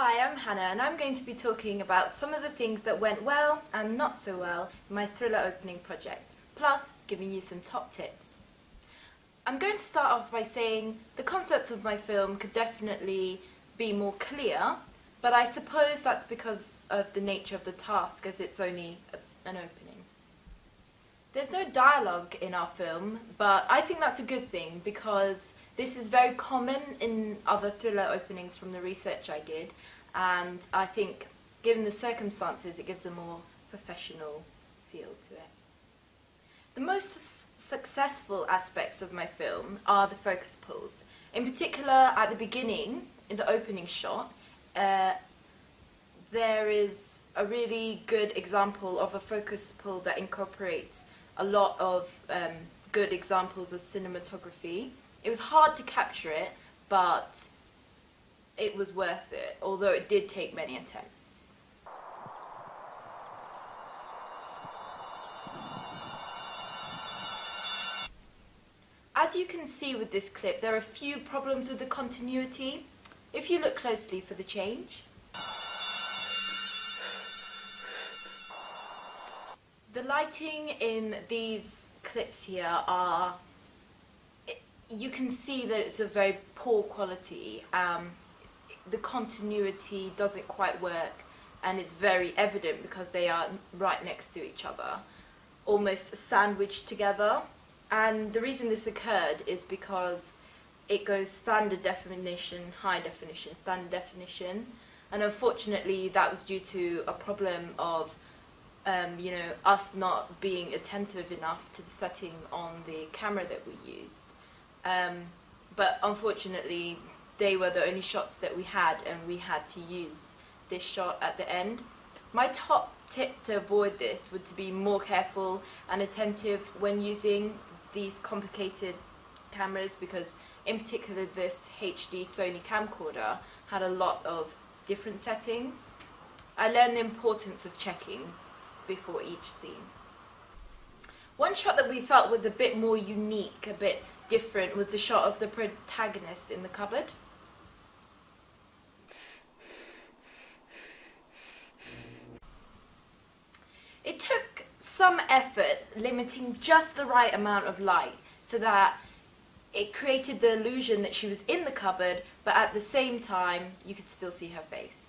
Hi, I'm Hannah and I'm going to be talking about some of the things that went well and not so well in my thriller opening project, plus giving you some top tips. I'm going to start off by saying the concept of my film could definitely be more clear, but I suppose that's because of the nature of the task, as it's only an opening. There's no dialogue in our film, but I think that's a good thing because this is very common in other thriller openings from the research I did, and I think, given the circumstances, it gives a more professional feel to it. The most successful aspects of my film are the focus pulls. In particular, at the beginning, in the opening shot, there is a really good example of a focus pull that incorporates a lot of good examples of cinematography. It was hard to capture it, but it was worth it, although it did take many attempts. As you can see with this clip, there are a few problems with the continuity. If you look closely for the change. The lighting in these clips here are, you can see that it's a very poor quality. The continuity doesn't quite work, and it's very evident because they are right next to each other, almost sandwiched together. And the reason this occurred is because it goes standard definition, high definition, standard definition, and unfortunately that was due to a problem of us not being attentive enough to the setting on the camera that we used. But unfortunately they were the only shots that we had, and we had to use this shot at the end. My top tip to avoid this would to be more careful and attentive when using these complicated cameras, because in particular this HD Sony camcorder had a lot of different settings. I learned the importance of checking before each scene. One shot that we felt was a bit more unique, a bit different, was the shot of the protagonist in the cupboard. It took some effort limiting just the right amount of light so that it created the illusion that she was in the cupboard, but at the same time you could still see her face.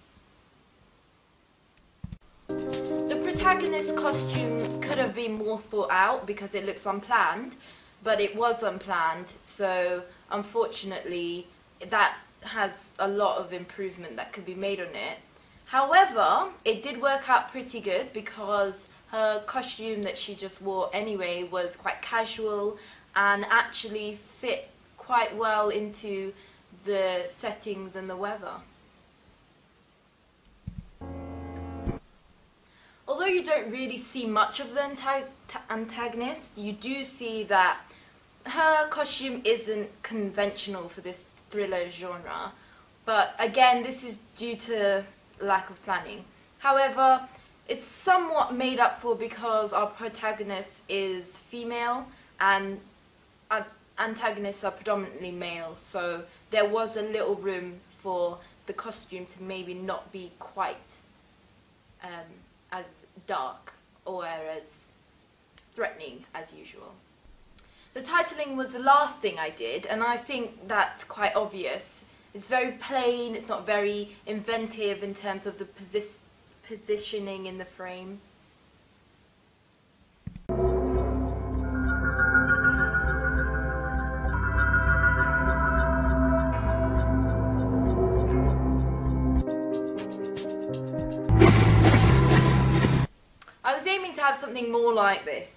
The protagonist's costume could have been more thought out because it looks unplanned, but it was unplanned, so unfortunately that has a lot of improvement that could be made on it. However, it did work out pretty good because her costume that she just wore anyway was quite casual and actually fit quite well into the settings and the weather. Although you don't really see much of the antagonist, you do see that her costume isn't conventional for this thriller genre, but again this is due to lack of planning. However, it's somewhat made up for because our protagonist is female and antagonists are predominantly male, so there was a little room for the costume to maybe not be quite as dark or as threatening as usual. The titling was the last thing I did, and I think that's quite obvious. It's very plain, it's not very inventive in terms of the positioning in the frame. I was aiming to have something more like this.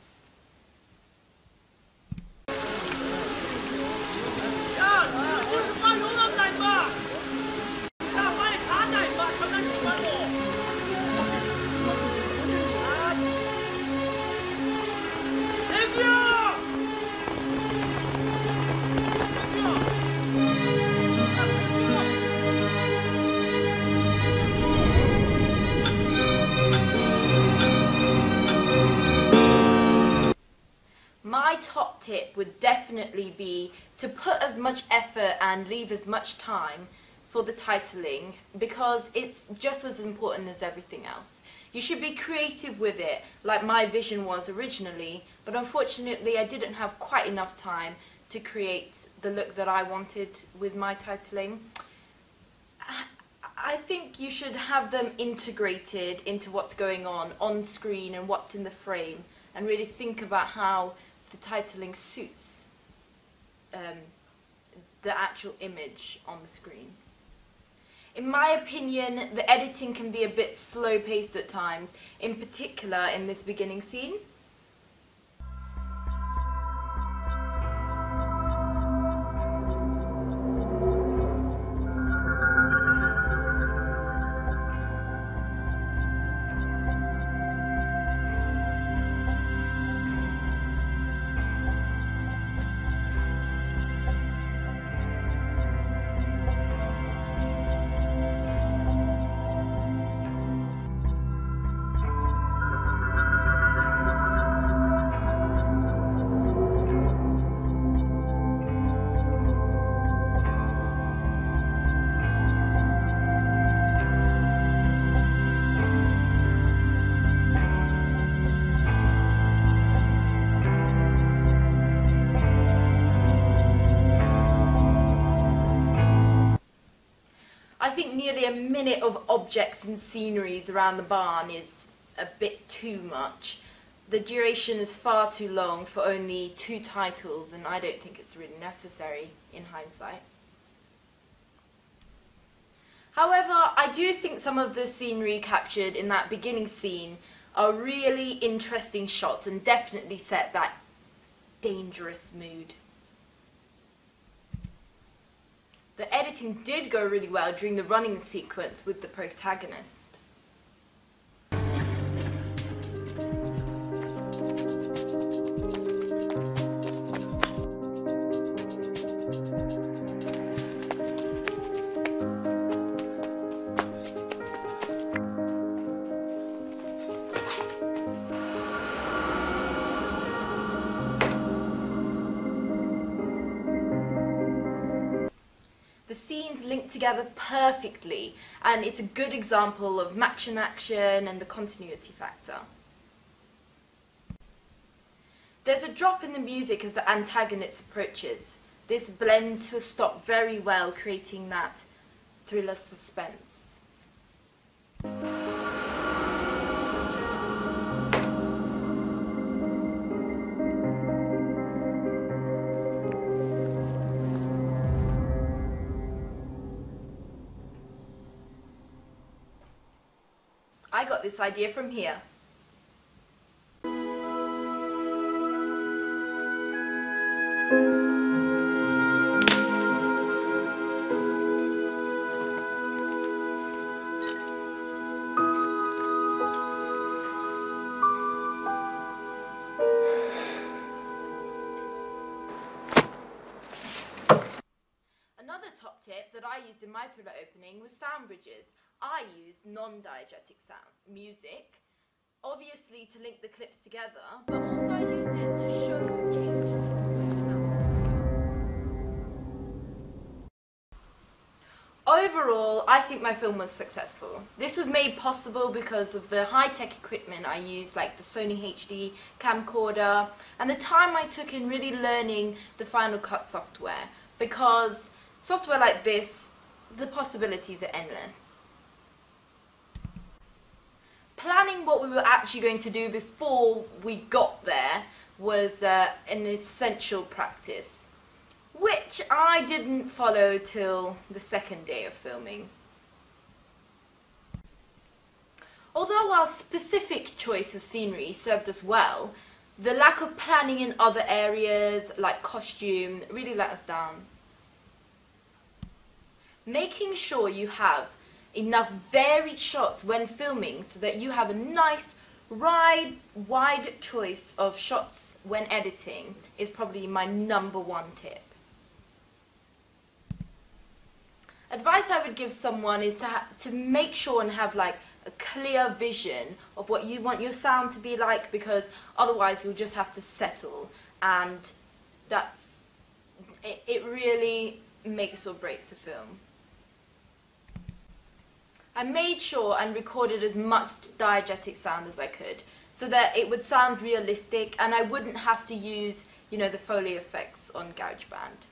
My top tip would definitely be to put as much effort and leave as much time for the titling because it's just as important as everything else. You should be creative with it, like my vision was originally, but unfortunately I didn't have quite enough time to create the look that I wanted with my titling. I think you should have them integrated into what's going on screen and what's in the frame, and really think about how the titling suits the actual image on the screen. In my opinion, the editing can be a bit slow-paced at times, in particular in this beginning scene. I think nearly a minute of objects and sceneries around the barn is a bit too much. The duration is far too long for only 2 titles, and I don't think it's really necessary in hindsight. However, I do think some of the scenery captured in that beginning scene are really interesting shots and definitely set that dangerous mood. The editing did go really well during the running sequence with the protagonist. The scenes link together perfectly, and it's a good example of match and action and the continuity factor. There's a drop in the music as the antagonist approaches. This blends to a stop very well, creating that thriller suspense. I got this idea from here. Another top tip that I used in my thriller opening was sound bridges. I used non-diegetic sound music, obviously to link the clips together, but also I used it to show the change. Overall, I think my film was successful. This was made possible because of the high-tech equipment I used, like the Sony HD camcorder, and the time I took in really learning the Final Cut software, because software like this, the possibilities are endless. Planning what we were actually going to do before we got there was an essential practice, which I didn't follow till the second day of filming. Although our specific choice of scenery served us well, the lack of planning in other areas, like costume, really let us down. Making sure you have enough varied shots when filming so that you have a nice, wide choice of shots when editing is probably my #1 tip. Advice I would give someone is to make sure and have like a clear vision of what you want your sound to be like, because otherwise you'll just have to settle, and it really makes or breaks a film. I made sure and recorded as much diegetic sound as I could, so that it would sound realistic and I wouldn't have to use, you know, the Foley effects on GarageBand.